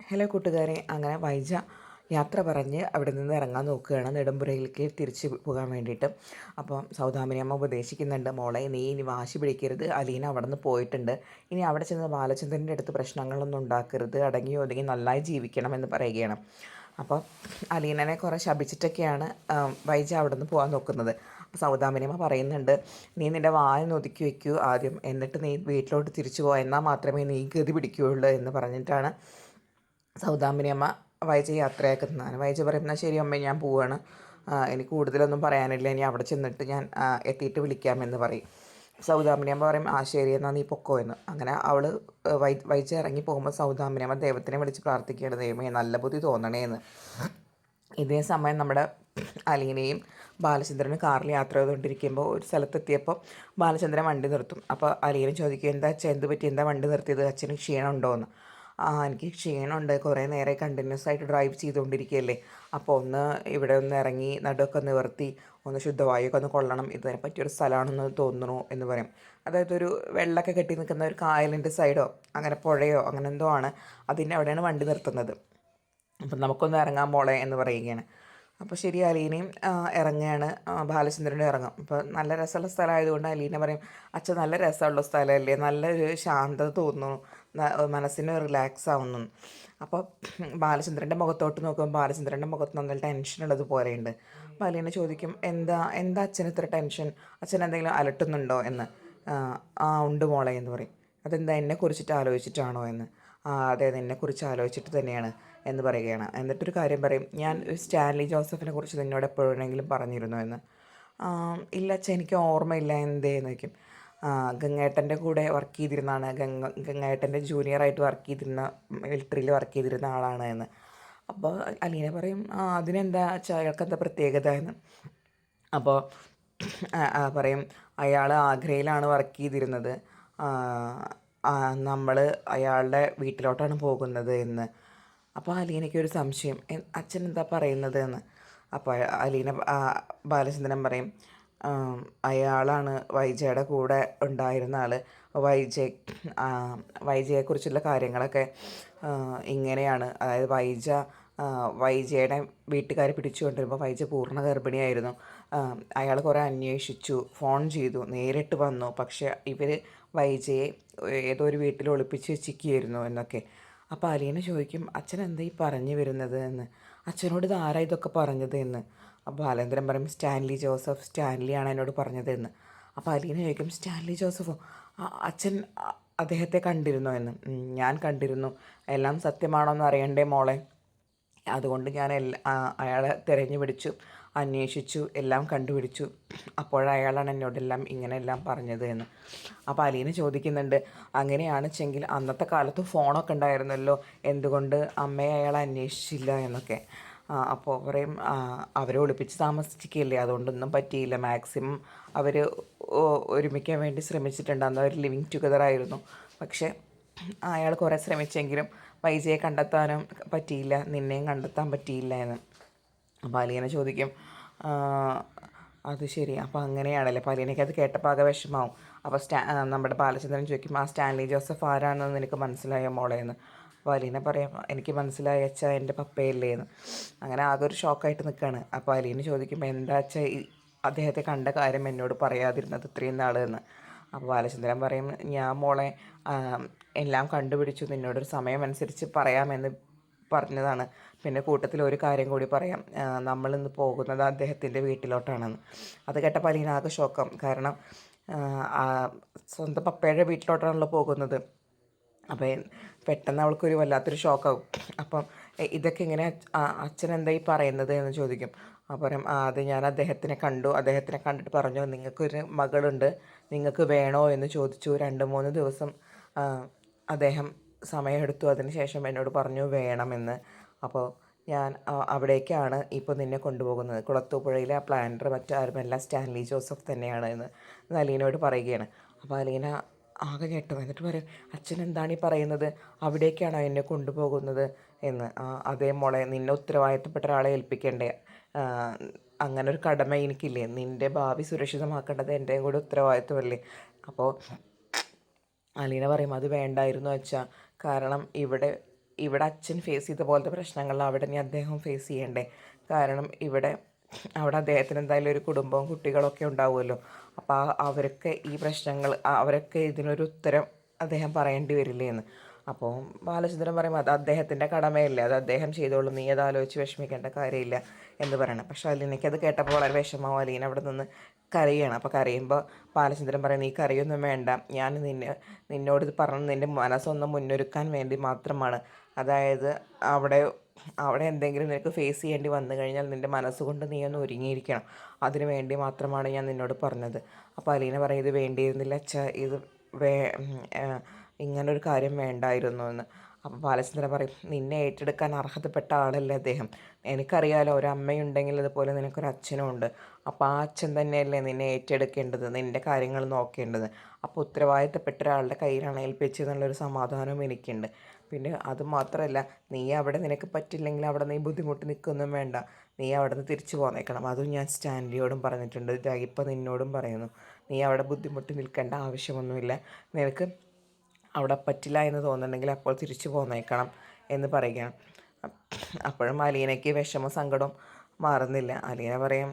Hello കൂട്ടുകാരെ, അങ്ങനെ വൈജ യാത്ര പറഞ്ഞ് അവിടെ നിന്ന് ഇറങ്ങാൻ നോക്കുകയാണ് നെടുമ്പുരയിലേക്ക് തിരിച്ച് പോകാൻ വേണ്ടിയിട്ട്. അപ്പം സൗദാമിനിയമ്മ ഉപദേശിക്കുന്നുണ്ട്, മോളെ നീ ഇനി വാശി പിടിക്കരുത്, അലീന അവിടെ നിന്ന് പോയിട്ടുണ്ട്, ഇനി അവിടെ ചെന്ന് ബാലചന്ദ്രൻ്റെ അടുത്ത് പ്രശ്നങ്ങളൊന്നും ഉണ്ടാക്കരുത്, അടങ്ങി ഒതുങ്ങി നന്നായി ജീവിക്കണം എന്ന് പറയുകയാണ്. അപ്പോൾ അലീനനെ കുറേ ശപിച്ചിട്ടൊക്കെയാണ് വൈജ അവിടെ നിന്ന് പോകാൻ നോക്കുന്നത്. അപ്പോൾ സൗദാമിനിയമ്മ പറയുന്നുണ്ട്, നീ നിൻ്റെ വായ ഒതുക്കി വയ്ക്കൂ ആദ്യം, എന്നിട്ട് നീ വീട്ടിലോട്ട് തിരിച്ചു പോകാം, എന്നാൽ മാത്രമേ നീ ഗതി പിടിക്കുകയുള്ളൂ എന്ന് പറഞ്ഞിട്ടാണ് സൗദാമിനിയമ്മ വൈജ യാത്രയാക്കുന്നതാണ്. വൈജ പറയുന്നത്, ശരി അമ്മ ഞാൻ പോവുകയാണ്, എനിക്ക് കൂടുതലൊന്നും പറയാനില്ല, ഇനി അവിടെ ചെന്നിട്ട് ഞാൻ എത്തിയിട്ട് വിളിക്കാമെന്ന് പറയും. സൗദാമിനിയമ്മ പറയും, ആ ശരി എന്നാൽ നീ പൊക്കോ എന്ന്. അങ്ങനെ അവൾ വൈജ ഇറങ്ങി പോകുമ്പോൾ സൗദാമിനിയമ്മ ദൈവത്തിനെ വിളിച്ച് പ്രാർത്ഥിക്കുകയാണ്, ദൈവമേ നല്ല ബുദ്ധി തോന്നണേ എന്ന്. ഇതേ സമയം നമ്മുടെ അലീനയും ബാലചന്ദ്രനും കാറിൽ യാത്ര ചെയ്തുകൊണ്ടിരിക്കുമ്പോൾ ഒരു സ്ഥലത്തെത്തിയപ്പോൾ ബാലചന്ദ്രൻ വണ്ടി നിർത്തും. അപ്പോൾ അലീന ചോദിക്കും, എന്താ അച്ഛൻ എന്ത് പറ്റി, എന്താ വണ്ടി നിർത്തിയത്, അച്ഛന് ക്ഷീണമുണ്ടോ എന്ന്. എനിക്ക് ക്ഷീണമുണ്ട്, കുറേ നേരെ കണ്ടിന്യൂസ് ആയിട്ട് ഡ്രൈവ് ചെയ്തുകൊണ്ടിരിക്കുകയല്ലേ, അപ്പോൾ ഒന്ന് ഇവിടെ ഒന്ന് ഇറങ്ങി നടുവൊക്കെ നിവർത്തി ഒന്ന് ശുദ്ധവായുവൊക്കെ ഒന്ന് കൊള്ളണം, ഇതിനെ പറ്റിയൊരു സ്ഥലമാണെന്ന് തോന്നുന്നു എന്ന് പറയും. അതായത് ഒരു വെള്ളമൊക്കെ കെട്ടി നിൽക്കുന്ന ഒരു കായലിൻ്റെ സൈഡോ അങ്ങനെ പുഴയോ അങ്ങനെ എന്തോ ആണ്, അതിൻ്റെ അവിടെയാണ് വണ്ടി നിർത്തുന്നത്. അപ്പം നമുക്കൊന്ന് ഇറങ്ങാൻ മോളെ എന്ന് പറയുകയാണ്. അപ്പോൾ ശരി അലീനയും ഇറങ്ങുകയാണ്, ബാലചന്ദ്രനും ഇറങ്ങും. അപ്പോൾ നല്ല രസമുള്ള സ്ഥലമായതുകൊണ്ട് അലീന പറയും, അച്ഛൻ നല്ല രസമുള്ള സ്ഥലമല്ലേ, നല്ലൊരു ശാന്തത തോന്നുന്നു, മനസ്സിന് റിലാക്സ് ആവുന്നു. അപ്പോൾ ബാലചന്ദ്രൻ്റെ മുഖത്തോട്ട് നോക്കുമ്പോൾ ബാലചന്ദ്രൻ്റെ മുഖത്ത് നല്ല ടെൻഷൻ ഉള്ളതുപോലെയുണ്ട്. അപ്പോൾ അലീന ചോദിക്കും, എന്താ എന്താ അച്ഛൻ ഇത്ര ടെൻഷൻ, അച്ഛൻ എന്തെങ്കിലും അലട്ടുന്നുണ്ടോ എന്ന്. ഉണ്ട് മോളെ എന്ന് പറയും. അതെന്താ എന്നെക്കുറിച്ചിട്ട് ആലോചിച്ചിട്ടാണോ എന്ന്. അതെ എന്നെക്കുറിച്ച് ആലോചിച്ചിട്ട് തന്നെയാണ് എന്ന് പറയുകയാണ്. എന്നിട്ടൊരു കാര്യം പറയും, ഞാൻ സ്റ്റാൻലി ജോസഫിനെ കുറിച്ച് നിന്നോട് എപ്പോഴെങ്കിലും പറഞ്ഞിരുന്നു എന്ന്. ഇല്ല അച്ഛാ എനിക്ക് ഓർമ്മയില്ല, എന്തേന്ന് ചോദിക്കും. ഗംഗേട്ടൻ്റെ കൂടെ വർക്ക് ചെയ്തിരുന്നതാണ്, ഗംഗേട്ടൻ്റെ ജൂനിയറായിട്ട് വർക്ക് ചെയ്തിരുന്ന, മിലിറ്ററിയിൽ വർക്ക് ചെയ്തിരുന്ന ആളാണ് എന്ന്. അപ്പോൾ അലീന പറയും, അതിനെന്താ അച്ഛാ അയാൾക്കെന്താ പ്രത്യേകത എന്ന്. അപ്പോൾ പറയും, അയാൾ ആഗ്രയിലാണ് വർക്ക് ചെയ്തിരുന്നത്, നമ്മൾ അയാളുടെ വീട്ടിലോട്ടാണ് പോകുന്നത് എന്ന്. അപ്പോൾ അലീനയ്ക്കൊരു സംശയം, അച്ഛൻ എന്താ പറയുന്നത് എന്ന്. അപ്പോൾ അലീന ബാലചന്ദ്രൻ പറയും, അയാളാണ് വൈജയുടെ കൂടെ ഉണ്ടായിരുന്ന ആൾ. വൈജയെക്കുറിച്ചുള്ള കാര്യങ്ങളൊക്കെ ഇങ്ങനെയാണ്. അതായത് വൈജയുടെ വീട്ടുകാർ പിടിച്ചു കൊണ്ടുവരുമ്പോൾ വൈജ പൂർണ്ണ ഗർഭിണിയായിരുന്നു. അയാൾ കുറേ അന്വേഷിച്ചു, ഫോൺ ചെയ്തു, നേരിട്ട് വന്നു, പക്ഷേ ഇവർ വൈജയെ ഏതോ ഒരു വീട്ടിൽ ഒളിപ്പിച്ച് വെച്ചിരിക്കുകയായിരുന്നു എന്നൊക്കെ. അപ്പോൾ അലീന ചോദിക്കും, അച്ഛൻ എന്താ ഈ പറഞ്ഞു വരുന്നത് എന്ന്, അച്ഛനോട് ഇത് ആരാ ഇതൊക്കെ പറഞ്ഞത് എന്ന്. അപ്പോൾ ബാലേന്ദ്രൻ പറയും, സ്റ്റാൻലിയാണ് എന്നോട് പറഞ്ഞത് എന്ന്. അപ്പോൾ അലീന ചോദിക്കും, സ്റ്റാൻലി ജോസഫോ, അച്ഛൻ അദ്ദേഹത്തെ കണ്ടിരുന്നോ എന്ന്. ഞാൻ കണ്ടിരുന്നു, എല്ലാം സത്യമാണോ എന്ന് അറിയണ്ടേ മോളെ, അതുകൊണ്ട് ഞാൻ അയാളെ തിരഞ്ഞു പിടിച്ചു, അന്വേഷിച്ചു, എല്ലാം കണ്ടുപിടിച്ചു, അപ്പോഴയാളാണ് എന്നോടെല്ലാം ഇങ്ങനെയെല്ലാം പറഞ്ഞത് എന്ന്. അപ്പോൾ അലീന ചോദിക്കുന്നുണ്ട്, അങ്ങനെയാണെച്ചെങ്കിൽ അന്നത്തെ കാലത്ത് ഫോണൊക്കെ ഉണ്ടായിരുന്നല്ലോ, എന്തുകൊണ്ട് അമ്മയെ അയാൾ അന്വേഷിച്ചില്ല എന്നൊക്കെ. അപ്പോൾ പറയും, അവരെ ഒളിപ്പിച്ച് താമസിച്ചിരിക്കുകയല്ലേ, അതുകൊണ്ടൊന്നും പറ്റിയില്ല, മാക്സിമം അവർ ഒരുമിക്കാൻ വേണ്ടി ശ്രമിച്ചിട്ടുണ്ട്, അന്ന് അവർ ലിവിങ് ടുഗദർ ആയിരുന്നു, പക്ഷേ അയാൾ കുറേ ശ്രമിച്ചെങ്കിലും വൈജയെ കണ്ടെത്താനും പറ്റിയില്ല, നിന്നെയും കണ്ടെത്താൻ പറ്റിയില്ല എന്ന്. അപ്പോൾ അലീന ചോദിക്കും, അത് ശരി, അപ്പോൾ അങ്ങനെയാണല്ലേ. അപ്പോൾ അലീനയ്ക്ക് അത് കേട്ടപ്പോൾ ആകെ വിഷമാവും. അപ്പോൾ നമ്മുടെ ബാലചന്ദ്രൻ ചോദിക്കും, സ്റ്റാൻലി ജോസഫ് ആരാണെന്ന് നിനക്ക് മനസ്സിലായോ മോളെ എന്ന്. അപ്പോൾ അലീന പറയാം, എനിക്ക് മനസ്സിലായ അച്ഛാ, എൻ്റെ പപ്പയല്ലേ എന്ന്. അങ്ങനെ ആകെ ഒരു ഷോക്കായിട്ട് നിൽക്കുകയാണ്. അപ്പോൾ അലീന ചോദിക്കുമ്പോൾ, എന്താ അച്ഛാ അദ്ദേഹത്തെ കണ്ട കാര്യം എന്നോട് പറയാതിരുന്നത് ഇത്രയും നാൾ എന്ന്. അപ്പോൾ ബാലചന്ദ്രൻ പറയും, ഞാൻ മോളെ എല്ലാം കണ്ടുപിടിച്ചു, നിന്നോടൊരു സമയമനുസരിച്ച് പറയാമെന്ന് പറഞ്ഞതാണ്, പിന്നെ കൂട്ടത്തിൽ ഒരു കാര്യം കൂടി പറയാം, നമ്മളിന്ന് പോകുന്നത് അദ്ദേഹത്തിൻ്റെ വീട്ടിലോട്ടാണെന്ന്. അത് കേട്ടപ്പോൾ അലീന ആകെ ഷോക്കാം, കാരണം സ്വന്തം പപ്പയുടെ വീട്ടിലോട്ടാണല്ലോ പോകുന്നത്. അപ്പം പെട്ടെന്ന് അവൾക്കൊരു വല്ലാത്തൊരു ഷോക്കാവും. അപ്പം ഇതൊക്കെ ഇങ്ങനെ അച്ഛൻ എന്താ ഈ പറയുന്നത് എന്ന് ചോദിക്കും. അപ്പം അത് ഞാൻ അദ്ദേഹത്തിനെ കണ്ടു, അദ്ദേഹത്തിനെ കണ്ടിട്ട് പറഞ്ഞു, നിങ്ങൾക്കൊരു മകളുണ്ട്, നിങ്ങൾക്ക് വേണോ എന്ന് ചോദിച്ചു. 2-3 ദിവസം അദ്ദേഹം സമയമെടുത്തു, അതിന് ശേഷം എന്നോട് പറഞ്ഞു വേണമെന്ന്. അപ്പോൾ ഞാൻ അവിടേക്കാണ് ഇപ്പോൾ നിന്നെ കൊണ്ടുപോകുന്നത്, കുളത്തൂപ്പുഴയിലെ ആ പ്ലാനർ മറ്റാരുമല്ല, സ്റ്റാൻലി ജോസഫ് തന്നെയാണ് എന്ന് അലീനയോട് പറയുകയാണ്. അപ്പോൾ അലീന ആകെ ഞെട്ടും. എന്നിട്ട് പറയും, അച്ഛൻ എന്താണ് ഈ പറയുന്നത്, അവിടേക്കാണോ എന്നെ കൊണ്ടുപോകുന്നത് എന്ന്. അതേ മോളെ, നിന്നെ ഉത്തരവാദിത്തപ്പെട്ട ഒരാളെ ഏൽപ്പിക്കണ്ടേ, അങ്ങനെ ഒരു കടമ എനിക്കില്ലേ, നിൻ്റെ ഭാവി സുരക്ഷിതമാക്കേണ്ടത് എൻ്റെയും കൂടെ ഉത്തരവാദിത്തമല്ലേ. അപ്പോൾ അലീന പറയും, അത് വേണ്ടായിരുന്നു അച്ഛാ, കാരണം ഇവിടെ ഇവിടെ അച്ഛൻ ഫേസ് ചെയ്ത പോലത്തെ പ്രശ്നങ്ങൾ അവിടെ ഇനി അദ്ദേഹം ഫേസ് ചെയ്യണ്ടേ? കാരണം അവിടെ അദ്ദേഹത്തിന് എന്തായാലും ഒരു കുടുംബവും കുട്ടികളൊക്കെ ഉണ്ടാവുമല്ലോ. അപ്പോൾ അവരൊക്കെ ഈ പ്രശ്നങ്ങൾ അവരൊക്കെ ഇതിനൊരു ഉത്തരം അദ്ദേഹം പറയേണ്ടി വരില്ലേ എന്ന്. അപ്പോൾ ബാലചന്ദ്രൻ പറയും അത് അദ്ദേഹത്തിൻ്റെ കടമയല്ലേ, അത് അദ്ദേഹം ചെയ്തോളും, നീ അത് ആലോചിച്ച് വിഷമിക്കേണ്ട കാര്യമില്ല എന്ന് പറയണം. പക്ഷേ അലീനയ്ക്കത് കേട്ടപ്പോൾ വളരെ വിഷമമാവും. അലീന അവിടെ നിന്ന് കരയാണ്. അപ്പോൾ കരയുമ്പോൾ ബാലചന്ദ്രൻ പറയും നീ കരയൊന്നും വേണ്ട, ഞാൻ നിന്നോട് ഇത് പറഞ്ഞ് നിൻ്റെ മനസ്സൊന്ന് മുന്നൊരുക്കാൻ വേണ്ടി മാത്രമാണ്. അതായത് അവിടെ അവിടെ എന്തെങ്കിലും നിനക്ക് ഫേസ് ചെയ്യേണ്ടി വന്നു കഴിഞ്ഞാൽ നിൻ്റെ മനസ്സുകൊണ്ട് നീ ഒന്ന് ഒരുങ്ങിയിരിക്കണം, അതിന് വേണ്ടി മാത്രമാണ് ഞാൻ നിന്നോട് പറഞ്ഞത്. അപ്പോൾ അലീന പറയും ഇത് വേണ്ടിയിരുന്നില്ല അച്ഛാ, ഇത് ഇങ്ങനൊരു കാര്യം വേണ്ടായിരുന്നു എന്ന്. അപ്പോൾ ബാലചന്ദ്രൻ പറയും നിന്നെ ഏറ്റെടുക്കാൻ അർഹതപ്പെട്ട ആളല്ലേ അദ്ദേഹം, എനിക്കറിയാലോ ഒരമ്മയുണ്ടെങ്കിൽ അതുപോലെ നിനക്കൊരു അച്ഛനും ഉണ്ട്. അപ്പോൾ ആ അച്ഛൻ തന്നെയല്ലേ നിന്നെ ഏറ്റെടുക്കേണ്ടത്, നിൻ്റെ കാര്യങ്ങൾ നോക്കേണ്ടത്. അപ്പോൾ ഉത്തരവാദിത്തപ്പെട്ട ഒരാളുടെ കയ്യിലാണ് ഏൽപ്പിച്ചതെന്നുള്ളൊരു സമാധാനവും എനിക്കുണ്ട്. പിന്നെ അതുമാത്രമല്ല, നീ അവിടെ നിനക്ക് പറ്റില്ലെങ്കിൽ അവിടെ നീ ബുദ്ധിമുട്ട് നിൽക്കൊന്നും വേണ്ട, നീ അവിടെ നിന്ന് തിരിച്ചു പോന്നേക്കണം. അതും ഞാൻ സ്റ്റാൻലിയോടും പറഞ്ഞിട്ടുണ്ട്, ഇപ്പം നിന്നോടും പറയുന്നു. നീ അവിടെ ബുദ്ധിമുട്ട് നിൽക്കേണ്ട ആവശ്യമൊന്നുമില്ല, നിനക്ക് അവിടെ പറ്റില്ല എന്ന് തോന്നുന്നുണ്ടെങ്കിൽ അപ്പോൾ തിരിച്ചു പോന്നേക്കണം എന്ന് പറയുകയാണ്. അപ്പോഴും അലീനയ്ക്ക് വിഷമം സങ്കടം മാറുന്നില്ല. അലീന പറയും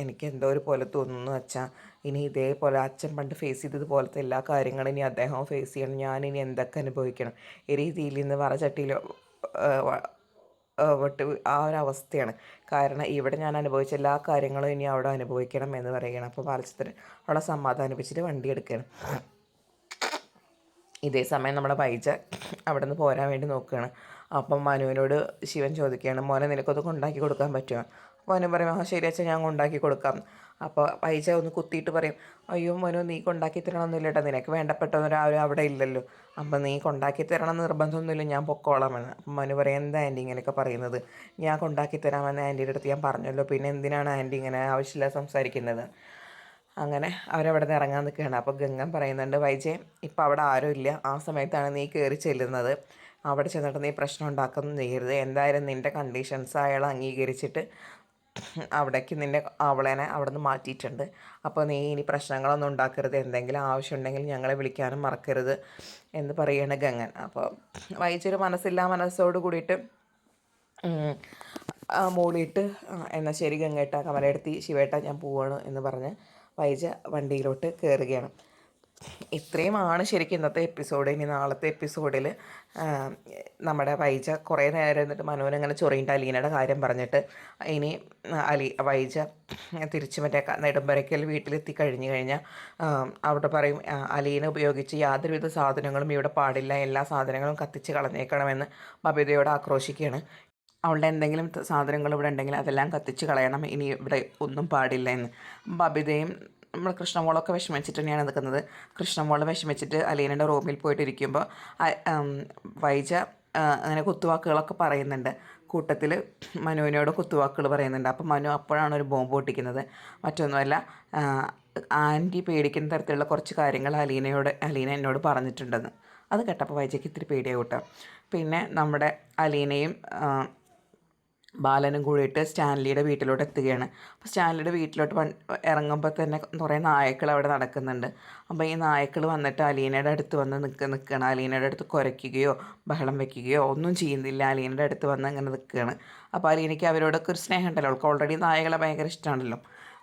എനിക്ക് എന്തോ ഒരു പോലെ തോന്നുന്നു അച്ഛാ, ഇനി ഇതേപോലെ അച്ഛൻ പണ്ട് ഫേസ് ചെയ്തതുപോലത്തെ എല്ലാ കാര്യങ്ങളും ഇനി അദ്ദേഹം ഫേസ് ചെയ്യണം, ഞാനിനി എന്തൊക്കെ അനുഭവിക്കണം. ഈ രീതിയിൽ നിന്ന് വറചട്ടിയിൽ വിട്ട് ആ ഒരു അവസ്ഥയാണ്. കാരണം ഇവിടെ ഞാൻ അനുഭവിച്ച എല്ലാ കാര്യങ്ങളും ഇനി അവിടെ അനുഭവിക്കണം എന്ന് പറയുകയാണ്. അപ്പോൾ ബാലചന്ദ്രൻ അവളെ സമാധാനിപ്പിച്ചിട്ട് വണ്ടി എടുക്കുകയാണ്. ഇതേ സമയം നമ്മുടെ വൈജ അവിടെ നിന്ന് പോരാൻ വേണ്ടി നോക്കുകയാണ്. അപ്പം മനുവിനോട് ശിവൻ ചോദിക്കുകയാണ് മോനെ നിനക്കൊന്ന് കൊണ്ടാക്കി കൊടുക്കാൻ പറ്റുമോ? അപ്പോൾ മനു പറയും ശരി അച്ഛാ ഞാൻ കൊണ്ടാക്കി കൊടുക്കാം. അപ്പോൾ വൈജ ഒന്ന് കുത്തിയിട്ട് പറയും അയ്യോ മനു നീ കൊണ്ടാക്കി തരണമെന്നില്ല കേട്ടോ, നിനക്ക് വേണ്ടപ്പെട്ടവരാരും അവിടെ ഇല്ലല്ലോ, അപ്പം നീ കൊണ്ടാക്കി തരണം നിർബന്ധമൊന്നുമില്ല, ഞാൻ പൊക്കോളാമെന്ന്. അപ്പം മനു പറയും എന്താ ആൻറ്റി ഇങ്ങനെയൊക്കെ പറയുന്നത്, ഞാൻ കൊണ്ടാക്കി തരാമെന്ന് ആൻറ്റിയുടെ അടുത്ത് ഞാൻ പറഞ്ഞല്ലോ, പിന്നെ എന്തിനാണ് ആൻറ്റി ഇങ്ങനെ ആവശ്യമില്ലാതെ സംസാരിക്കുന്നത്. അങ്ങനെ അവരവിടെ നിന്ന് ഇറങ്ങാൻ നിൽക്കുകയാണ്. അപ്പോൾ ഗംഗൻ പറയുന്നുണ്ട് വൈജയ് ഇപ്പം അവിടെ ആരുമില്ല, ആ സമയത്താണ് നീ കയറി ചെല്ലുന്നത്, അവിടെ ചെന്നിട്ട് നീ പ്രശ്നം ഉണ്ടാക്കൊന്നും ചെയ്യരുത്, എന്തായാലും നിൻ്റെ കണ്ടീഷൻസ് അയാൾ അംഗീകരിച്ചിട്ട് അവിടേക്ക് അവളേനെ അവിടെ നിന്ന് മാറ്റിയിട്ടുണ്ട്. അപ്പോൾ നീ ഇനി പ്രശ്നങ്ങളൊന്നും ഉണ്ടാക്കരുത്, എന്തെങ്കിലും ആവശ്യമുണ്ടെങ്കിൽ ഞങ്ങളെ വിളിക്കാനും മറക്കരുത് എന്ന് പറയുകയാണ് ഗംഗൻ. അപ്പോൾ വൈജയൊരു മനസ്സോട് കൂടിയിട്ട് മൂളിയിട്ട് എന്നാൽ ശരി ഗംഗേട്ട കമലയെടുത്തി ശിവേട്ട ഞാൻ പോവാണ് എന്ന് പറഞ്ഞ് വൈജ വണ്ടിയിലോട്ട് കയറുകയാണ്. ഇത്രയുമാണ് ശരിക്കും ഇന്നത്തെ എപ്പിസോഡ്. ഇനി നാളത്തെ എപ്പിസോഡിൽ നമ്മുടെ വൈജ കുറേ നേരം ഇരുന്നിട്ട് മനോനങ്ങനെ ചൊറിയിട്ട് അലീനയുടെ കാര്യം പറഞ്ഞിട്ട് ഇനി വൈജ തിരിച്ച് മറ്റേ നെടുമ്പരയ്ക്കൽ വീട്ടിലെത്തി കഴിഞ്ഞാൽ അവിടെ പറയും അലീന ഉപയോഗിച്ച് യാതൊരുവിധ സാധനങ്ങളും ഇവിടെ പാടില്ല, എല്ലാ സാധനങ്ങളും കത്തിച്ച് കളഞ്ഞേക്കണമെന്ന് ബബിതയോട് ആക്രോശിക്കുകയാണ്. അവളുടെ എന്തെങ്കിലും സാധനങ്ങൾ ഇവിടെ ഉണ്ടെങ്കിൽ അതെല്ലാം കത്തിച്ച് കളയണം, ഇനി ഇവിടെ ഒന്നും പാടില്ല എന്ന്. ബബിതയും നമ്മൾ കൃഷ്ണമോളൊക്കെ വിഷമിച്ചിട്ട് തന്നെയാണ് നിൽക്കുന്നത്. കൃഷ്ണമോൾ വിഷമിച്ചിട്ട് അലീനയുടെ റൂമിൽ പോയിട്ടിരിക്കുമ്പോൾ വൈജ അങ്ങനെ കുത്തുവാക്കുകളൊക്കെ പറയുന്നുണ്ട്. കൂട്ടത്തിൽ മനുവിനോട് കുത്തുവാക്കുകൾ പറയുന്നുണ്ട്. അപ്പോൾ മനു അപ്പോഴാണ് ഒരു ബോംബ് പൊട്ടിക്കുന്നത്. മറ്റൊന്നുമല്ല, ആൻറ്റി പേടിക്കുന്ന തരത്തിലുള്ള കുറച്ച് കാര്യങ്ങൾ അലീന എന്നോട് പറഞ്ഞിട്ടുണ്ടെന്ന്. അത് കേട്ടപ്പോൾ വൈജയ്ക്ക് ഇത്തിരി പേടിയാവട്ടെ. പിന്നെ നമ്മുടെ അലീനയും ബാലനും കൂടിയിട്ട് സ്റ്റാൻലിയുടെ വീട്ടിലോട്ട് എത്തുകയാണ്. അപ്പോൾ സ്റ്റാൻലിയുടെ വീട്ടിലോട്ട് ഇറങ്ങുമ്പോൾ തന്നെ കുറേ നായ്ക്കൾ അവിടെ നടക്കുന്നുണ്ട്. അപ്പോൾ ഈ നായ്ക്കൾ വന്നിട്ട് അലീനയുടെ അടുത്ത് വന്ന് നിൽക്കുകയാണ്. അലീനയുടെ അടുത്ത് കുരയ്ക്കുകയോ ബഹളം വയ്ക്കുകയോ ഒന്നും ചെയ്യുന്നില്ല. അലീനയുടെ അടുത്ത് വന്ന് അങ്ങനെ നിൽക്കുകയാണ്. അപ്പോൾ അലീനയ്ക്ക് അവരോടൊക്കെ ഒരു സ്നേഹം ഉണ്ടല്ലോ, അവൾക്ക് ഓൾറെഡി നായകളെ ഭയങ്കര ഇഷ്ടമാണല്ലോ.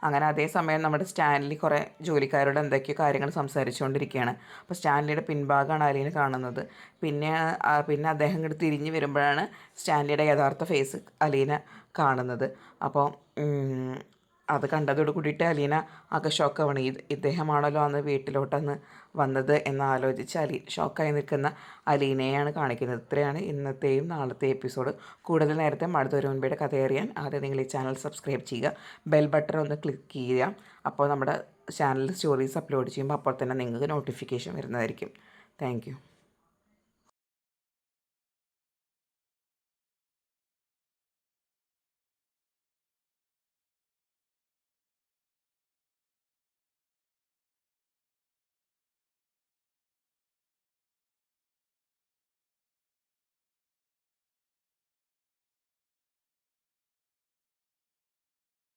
അങ്ങനെ അതേസമയം നമ്മുടെ സ്റ്റാൻലി കുറേ ജോലിക്കാരോട് എന്തൊക്കെയോ കാര്യങ്ങൾ സംസാരിച്ചുകൊണ്ടിരിക്കുകയാണ്. അപ്പോൾ സ്റ്റാൻലിയുടെ പിൻഭാഗമാണ് അലീന കാണുന്നത്. പിന്നെ അദ്ദേഹം ഇങ്ങോട്ട് തിരിഞ്ഞ് വരുമ്പോഴാണ് സ്റ്റാൻലിയുടെ യഥാർത്ഥ ഫേസ് അലീന കാണുന്നത്. അപ്പോൾ അത് കണ്ടതോട് കൂടിയിട്ട് അലീന ആകെ ഷോക്കാവാണ്. ഇദ്ദേഹമാണല്ലോ അന്ന് വീട്ടിലോട്ടന്ന് വന്നത് എന്നാലോചിച്ച് ഷോക്കായി നിൽക്കുന്ന അലീനയാണ് കാണിക്കുന്നത്. ഇത്രയാണ് ഇന്നത്തെയും നാളത്തെ എപ്പിസോഡ്. കൂടുതൽ നേരത്തെ അടുത്തൊരു മുൻപേടെ കഥ അറിയാൻ ആദ്യം നിങ്ങൾ ഈ ചാനൽ സബ്സ്ക്രൈബ് ചെയ്യുക, ബെൽ ബട്ടൺ ഒന്ന് ക്ലിക്ക് ചെയ്യുക. അപ്പോൾ നമ്മുടെ ചാനലിൽ സ്റ്റോറീസ് അപ്ലോഡ് ചെയ്യുമ്പോൾ അപ്പോൾ തന്നെ നിങ്ങൾക്ക് നോട്ടിഫിക്കേഷൻ വരുന്നതായിരിക്കും. താങ്ക്